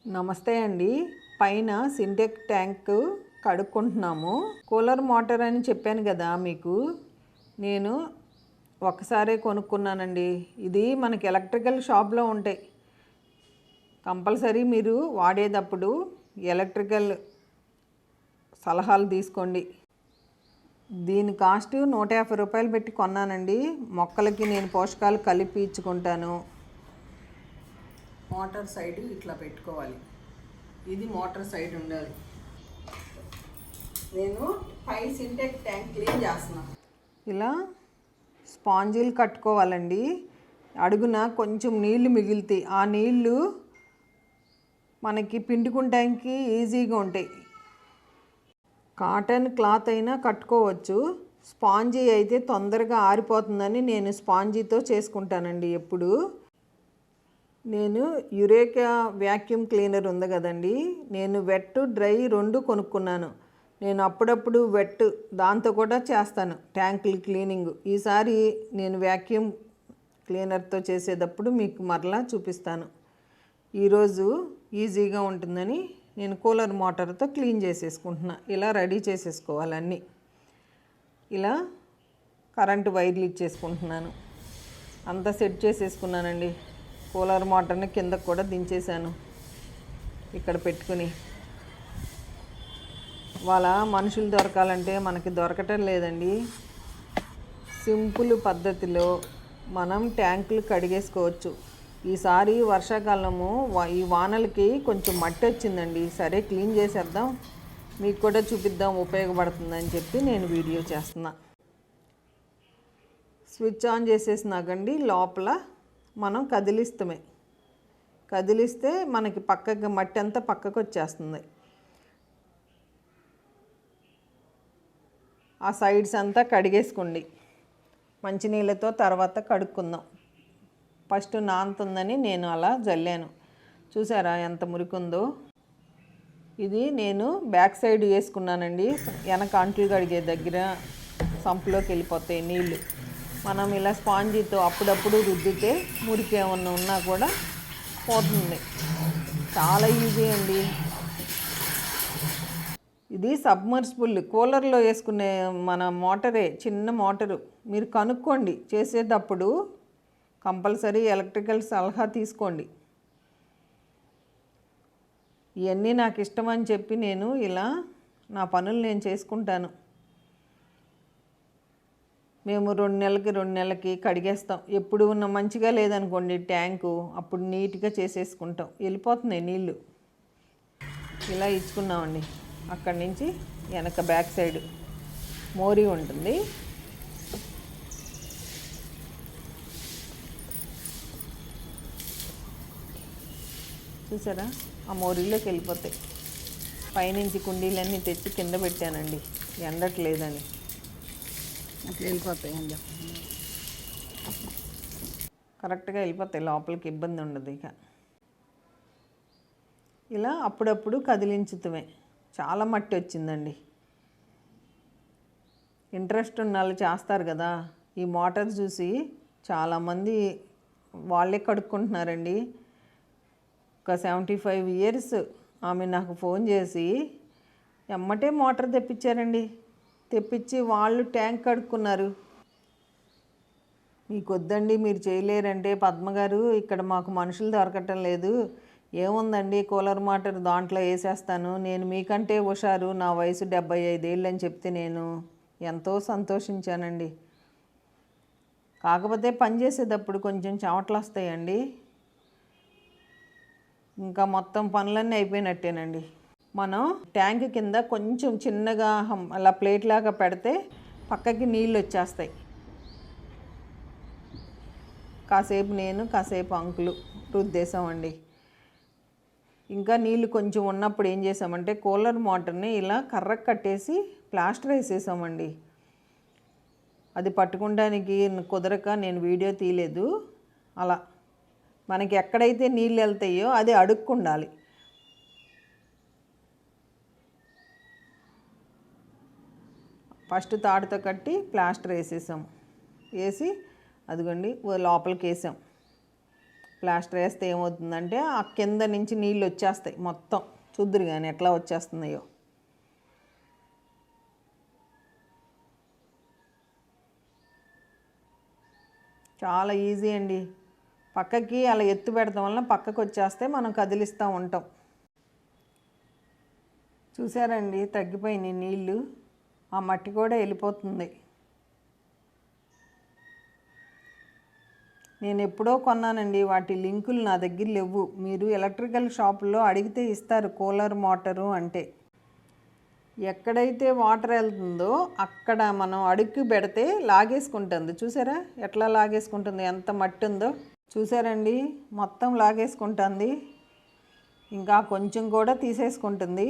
నమస్తే అండి. పైన సింటెక్స్ ట్యాంక్ కడుక్కుంటున్నాము. కూలర్ మోటార్ అని చెప్పాను కదా మీకు. నేను ఒకసారే కొనుక్కున్నానండి. ఇది మనకి ఎలక్ట్రికల్ షాప్లో ఉంటాయి. కంపల్సరీ మీరు వాడేటప్పుడు ఎలక్ట్రికల్ సలహాలు తీసుకోండి. దీని కాస్ట్ 150 రూపాయలు పెట్టి కొన్నానండి. మొక్కలకి నేను పోషకాలు కలిపి ఇచ్చుకుంటాను. మోటార్ సైడ్ ఇట్లా పెట్టుకోవాలి. ఇది మోటార్ సైడ్ ఉండాలి. నేను పై సింటెక్స్ ట్యాంక్ క్లీన్ చేస్తున్నాను. ఇలా స్పాంజీలు కట్టుకోవాలండి. అడుగున కొంచెం నీళ్లు మిగిలితే ఆ నీళ్లు మనకి పిండుకుంటానికి ఈజీగా ఉంటాయి. కాటన్ క్లాత్ అయినా కట్టుకోవచ్చు. స్పాంజీ అయితే తొందరగా ఆరిపోతుందని నేను స్పాంజీతో చేసుకుంటానండి. ఎప్పుడు నేను యురేకా వ్యాక్యూమ్ క్లీనర్ ఉంది కదండి, నేను వెట్ డ్రై 2 కొనుక్కున్నాను. నేను అప్పుడప్పుడు వెట్ దాంతో కూడా చేస్తాను ట్యాంకులు క్లీనింగ్. ఈసారి నేను వ్యాక్యూమ్ క్లీనర్తో చేసేటప్పుడు మీకు మరలా చూపిస్తాను. ఈరోజు ఈజీగా ఉంటుందని నేను కూలర్ మోటార్తో క్లీన్ చేసేసుకుంటున్నా. ఇలా రెడీ చేసేసుకోవాలన్నీ. ఇలా కరెంటు వైర్లు ఇచ్చేసుకుంటున్నాను. అంతా సెట్ చేసేసుకున్నానండి. కూలర్ మోటార్ని కిందకు కూడా దించేశాను. ఇక్కడ పెట్టుకుని వాళ్ళ మనుషులు దొరకాలంటే మనకి దొరకటం లేదండి. సింపుల్ పద్ధతిలో మనం ట్యాంకులు కడిగేసుకోవచ్చు. ఈసారి వర్షాకాలము ఈ వానలకి కొంచెం మట్టి వచ్చిందండి. సరే క్లీన్ చేసేద్దాం, మీకు కూడా చూపిద్దాం, ఉపయోగపడుతుందని చెప్పి నేను వీడియో చేస్తున్నా. స్విచ్ ఆన్ చేసేసినాకండి లోపల మనం కదిలిస్తే మనకి పక్కకి మట్టి అంతా పక్కకు వచ్చేస్తుంది. ఆ సైడ్స్ అంతా కడిగేసుకోండి. మంచినీళ్ళతో తర్వాత కడుక్కుందాం. ఫస్ట్ నానుతుందని నేను అలా జల్లాను. చూసారా ఎంత మురికుందో. ఇది నేను బ్యాక్ సైడ్ వేసుకున్నానండి. వెనక అంట్లు కడిగే దగ్గర సంపులోకి వెళ్ళిపోతాయి నీళ్ళు. మనం ఇలా స్పాంజీతో అప్పుడప్పుడు రుద్దితే మురికి ఏమన్నా ఉన్నా కూడా పోతుంది. చాలా ఈజీ అండి. ఇది సబ్మర్సిబుల్ కూలర్లో వేసుకునే మన మోటరే, చిన్న మోటరు. మీరు కనుక్కోండి చేసేటప్పుడు, కంపల్సరీ ఎలక్ట్రికల్ సలహా తీసుకోండి. ఇవన్నీ నాకు ఇష్టమని చెప్పి నేను ఇలా నా పనులు నేను చేసుకుంటాను. మేము 2 నెలలకి కడిగేస్తాం. ఎప్పుడు ఉన్న మంచిగా లేదనుకోండి ట్యాంకు, అప్పుడు నీట్గా చేసేసుకుంటాం. వెళ్ళిపోతున్నాయి నీళ్ళు. ఇలా ఇచ్చుకున్నామండి. అక్కడి నుంచి వెనక బ్యాక్ సైడ్ మోరీ ఉంటుంది. చూసారా, ఆ మోరీలోకి వెళ్ళిపోతాయి. పైనుంచి కుండీలన్నీ తెచ్చి కింద పెట్టానండి, ఎండట్లేదని. అట్లా వెళ్ళిపోతాయి అని చెప్పి కరెక్ట్గా వెళ్ళిపోతాయి లోపలికి, ఇబ్బంది ఉండదు. ఇక ఇలా అప్పుడప్పుడు కదిలించుతమే. చాలా మట్టి వచ్చిందండి. ఇంట్రెస్ట్ ఉన్న వాళ్ళు చేస్తారు కదా. ఈ మోటార్ చూసి చాలామంది వాళ్ళే కడుక్కుంటున్నారండి. ఒక 75 ఇయర్స్ ఆమె నాకు ఫోన్ చేసి ఎమ్మటే మోటార్ తెప్పించారండి. తెప్పించి వాళ్ళు ట్యాంక్ కడుక్కున్నారు. మీకు వద్దండి, మీరు చేయలేరంటే, పద్మగారు ఇక్కడ మాకు మనుషులు దొరకటం లేదు, ఏముందండి కూలర్ మోటార్ దాంట్లో వేసేస్తాను, నేను మీకంటే హుషారు, నా వయసు 75 ఏళ్ళు అని చెప్తే నేను ఎంతో సంతోషించానండి. కాకపోతే పని చేసేటప్పుడు కొంచెం చెమటలు వస్తాయండి. ఇంకా మొత్తం పనులన్నీ అయిపోయినట్టేనండి. మనం ట్యాంక్ కింద కొంచెం చిన్నగా అలా ప్లేట్ లాగా పెడితే పక్కకి నీళ్ళు వచ్చేస్తాయి. కాసేపు నేను కాసేపు అంకులు రుద్దేశామండి. ఇంకా నీళ్ళు కొంచెం ఉన్నప్పుడు ఏం చేసామంటే కూలర్ మోటార్ని ఇలా కర్రకు కట్టేసి ప్లాస్టర్ వేసేసామండి. అది పట్టుకోవడానికి కుదరక నేను వీడియో తీయలేదు. అలా మనకి ఎక్కడైతే నీళ్ళు వెళ్తాయో అది అడుక్కుండాలి. ఫస్ట్ తాడుతో కట్టి ప్లాస్టర్ వేసేసాం. వేసి అదిగోండి లోపలికి వేసాం. ప్లాస్టర్ వేస్తే ఏమవుతుందంటే ఆ కింద నుంచి నీళ్ళు వచ్చేస్తాయి మొత్తం. చూద్దురు కానీ ఎట్లా వచ్చేస్తున్నాయో. చాలా ఈజీ అండి. పక్కకి అలా ఎత్తు పెడతాం వల్ల పక్కకు వచ్చేస్తే మనం కదిలిస్తూ ఉంటాం. చూసారండి తగ్గిపోయినాయి నీళ్ళు, ఆ మట్టి కూడా వెళ్ళిపోతుంది. నేను ఎప్పుడో కొన్నానండి, వాటి లింకులు నా దగ్గర లేవు. మీరు ఎలక్ట్రికల్ షాపుల్లో అడిగితే ఇస్తారు కూలర్ మోటారు అంటే. ఎక్కడైతే వాటర్ వెళ్తుందో అక్కడ మనం అడుక్కి పెడితే లాగేసుకుంటుంది. చూసారా ఎట్లా లాగేసుకుంటుంది, ఎంత మట్టి ఉందో చూసారండి. మొత్తం లాగేసుకుంటుంది, ఇంకా కొంచెం కూడా తీసేసుకుంటుంది.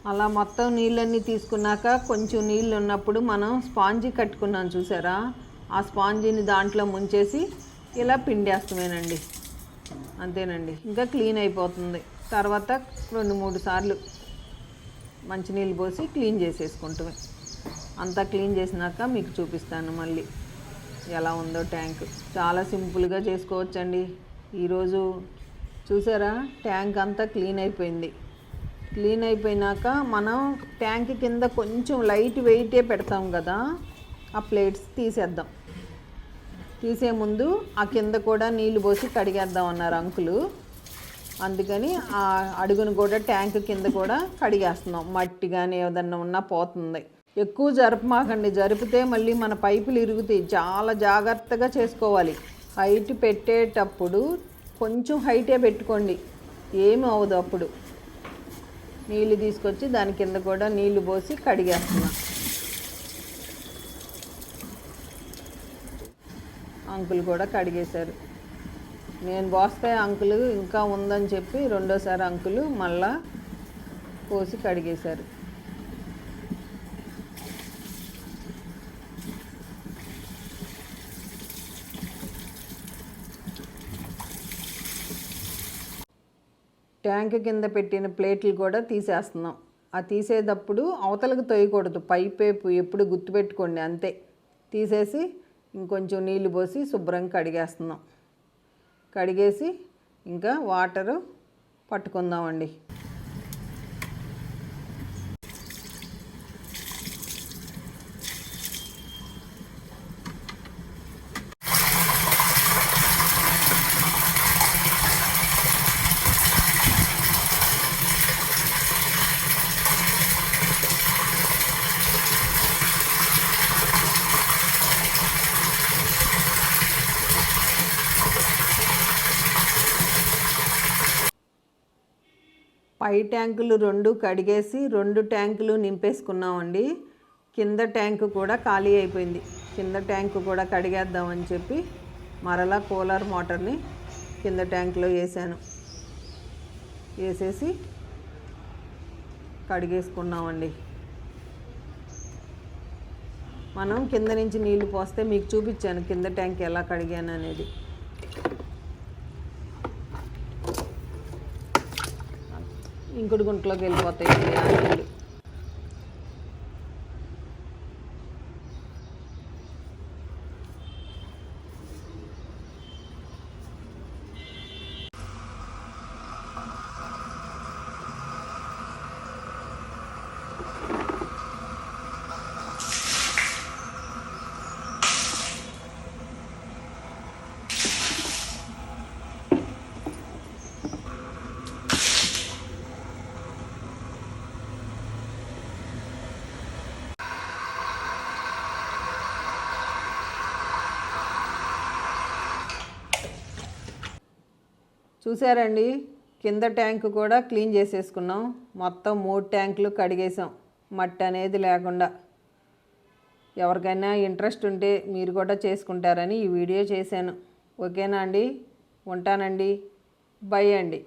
అలా మొత్తం నీళ్ళన్నీ తీసుకున్నాక కొంచెం నీళ్ళు ఉన్నప్పుడు మనం స్పాంజీ కట్టుకున్నాం చూసారా, ఆ స్పాంజీని దాంట్లో ముంచేసి ఇలా పిండేస్తామేనండి. అంతేనండి, ఇంకా క్లీన్ అయిపోతుంది. తర్వాత 2-3 సార్లు మంచినీళ్ళు పోసి క్లీన్ చేసేసుకుంటామే. అంతా క్లీన్ చేసినాక మీకు చూపిస్తాను మళ్ళీ ఎలా ఉందో ట్యాంక్. చాలా సింపుల్గా చేసుకోవచ్చండి. ఈరోజు చూసారా ట్యాంక్ అంతా క్లీన్ అయిపోయింది. క్లీన్ అయిపోయినాక మనం ట్యాంక్ కింద కొంచెం లైట్ వెయిటే పెడతాం కదా, ఆ ప్లేట్స్ తీసేద్దాం. తీసే ముందు ఆ కింద కూడా నీళ్లు పోసి కడిగేద్దాం అన్నారు అంకులు. అందుకని ఆ అడుగును కూడా ట్యాంక్ కింద కూడా కడిగేస్తున్నాం. మట్టి కానీ ఏదన్నా ఉన్నా పోతుంది. ఎక్కువ జరపమాకండి, జరిపితే మళ్ళీ మన పైపులు ఇరుగుతాయి. చాలా జాగ్రత్తగా చేసుకోవాలి. హైట్ పెట్టేటప్పుడు కొంచెం హైటే పెట్టుకోండి, ఏమి అవ్వదు. అప్పుడు నీళ్ళు తీసుకొచ్చి దాని కింద కూడా నీళ్లు పోసి కడిగేస్తున్నా. అంకుల్ కూడా కడిగేశారు. నేను పోస్తే అంకులు ఇంకా ఉందని చెప్పి రెండోసారి అంకులు మళ్ళా పోసి కడిగేశారు. ట్యాంక్ కింద పెట్టిన ప్లేట్లు కూడా తీసేస్తున్నాం. ఆ తీసేటప్పుడు అవతలకు తొయ్యకూడదు, పైపేపు ఎప్పుడు గుర్తుపెట్టుకోండి. అంతే, తీసేసి ఇంకొంచెం నీళ్లు పోసి శుభ్రంగా కడిగేస్తున్నాం. కడిగేసి ఇంకా వాటరు పట్టుకుందామండి. పై ట్యాంకులు 2 కడిగేసి 2 ట్యాంకులు నింపేసుకున్నామండి. కింద ట్యాంకు కూడా ఖాళీ అయిపోయింది. కింద ట్యాంకు కూడా కడిగేద్దామని చెప్పి మరలా కూలర్ మోటార్ని కింద ట్యాంకులో వేసాను. వేసేసి కడిగేసుకున్నామండి. మనం కింద నుంచి నీళ్లు పోస్తే మీకు చూపించాను కింద ట్యాంక్ ఎలా కడిగాను అనేది. ఇంకుడు గుంటలోకి వెళ్ళిపోతాయి నీళ్ళు. చూసారండి, కింద ట్యాంక్ కూడా క్లీన్ చేసేసుకున్నాం. మొత్తం 3 ట్యాంకులు కడిగేసాం, మట్టి అనేది లేకుండా. ఎవరికైనా ఇంట్రెస్ట్ ఉంటే మీరు కూడా చేసుకుంటారని ఈ వీడియో చేశాను. ఓకేనా అండి? ఉంటానండి. బై అండి.